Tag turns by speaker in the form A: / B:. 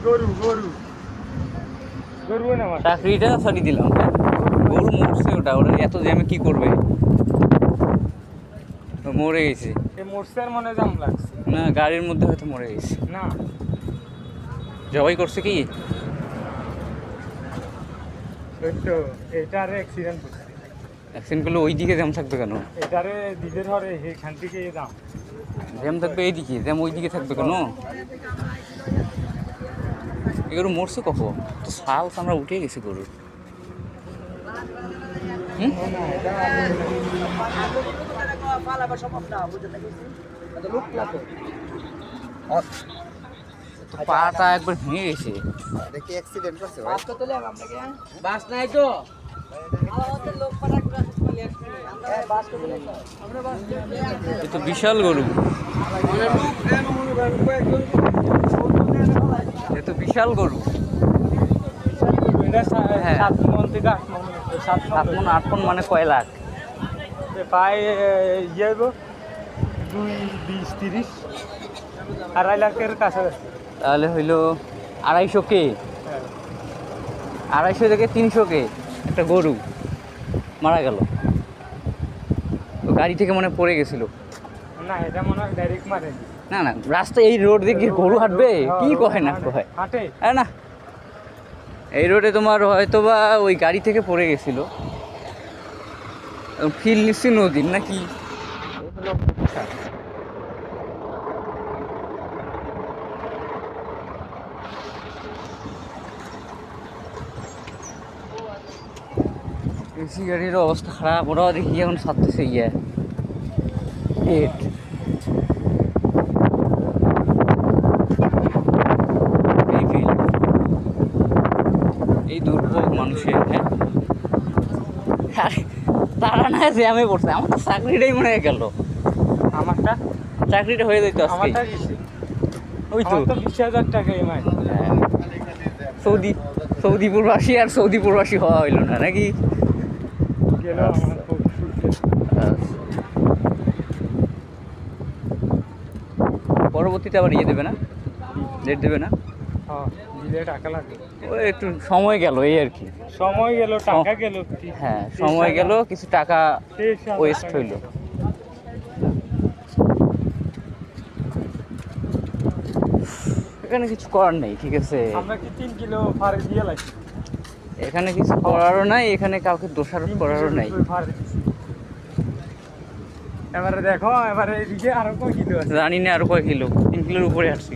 A: গরু গরু গরু না আমার
B: চাকরিটা ছাড়ি দিলাম, গরু মরছে, ওটা ওরা এত জ্যামে কি করবে, মরে গেছে।
A: এই মোটরসাইকেল মনে জাম লাগছে
B: না, গাড়ির মধ্যে হয়তো মরে গেছে।
A: না,
B: জবাই করছে কি?
A: ওই তো এটারে অ্যাক্সিডেন্ট করছে।
B: অ্যাক্সিডেন্ট করলে ওই দিকে জ্যাম থাকবে কেন?
A: এটারে দিদের হরে এখান থেকে দাম
B: জ্যাম থাকবে এইদিকে, জ্যাম ওই দিকে থাকবে কেন? এগুলো মরছে কখন? তো শাল আমরা উঠে গেছি গরু। পাটা একবার ভেঙে গেছে।
C: দেখি অ্যাক্সিডেন্ট করছে ভাই।
B: বাস নাই তো, এ তো বিশাল গরু, এ তো বিশাল গরু। হ্যাঁ।
A: 7 মণ থেকে 8 মণ, 7
B: মণ 8 মণ মানে কয় লাখ?
A: প্রায় ইয়ে 2-20-30 2.5 লাখের কাছাকাছি।
B: তাহলে হইলো 250 কে, 250 থেকে 300 কে একটা গরু মারা গেল। তো গাড়ি থেকে মনে পড়ে গেছিল।
A: না, এটা মনে হয় ডাইরেক্ট মারে
B: না না, রাস্তায় এই রোড দিয়ে কি গরু হাঁটবে? কি কয় না কয়,
A: হাঁটে
B: হ্যাঁ না, এই রোডে তোমার হয়তো বা ওই গাড়ি থেকে পড়ে গেছিল। ফিল নিশ্চয়ই নদীর নাকি। এসি গাড়ির অবস্থা খারাপ, ওরাও দেখি এখন ছাড়তেছে গিয়ে হেড। এই দুর্ভোগ মানুষের, হ্যাঁ। আরে তারা না যে আমি পড়ছে, আমার তো চাকরিটাই মনে হয়ে গেল।
A: আমারটা
B: চাকরিটা হয়ে যেত আজকে।
A: আমারটা কিসে?
B: ওই তো
A: 20,000 টাকা ইমাই।
B: সৌদি প্রবাসী আর সৌদি প্রবাসী হওয়া হইল না নাকি?
A: গেল আমার খুব
B: পরবর্তীতে আবার ইয়ে দেবে না, ডেট দেবে না?
A: দিলে টাকা লাগে।
B: ওই একটু সময় গেল এই আর কি।
A: সময় গেল, টাকা গেল।
B: হ্যাঁ, সময় গেল, কিছু টাকা ওয়েস্ট হইল। এখানে কিছু করার নেই, ঠিক আছে।
A: আমরা কি 3 কিলো ফারে দিয়ে লাগছি?
B: এখানে কিছু করারও নাই, এখানে কাউকে দোষারোপ করারও নাই।
A: এবারে দেখো, এবারে এদিকে আরো কয় কিলো আছে?
B: জানি না আরো কয় কিলো, 3 কিলোর উপরে আসছি।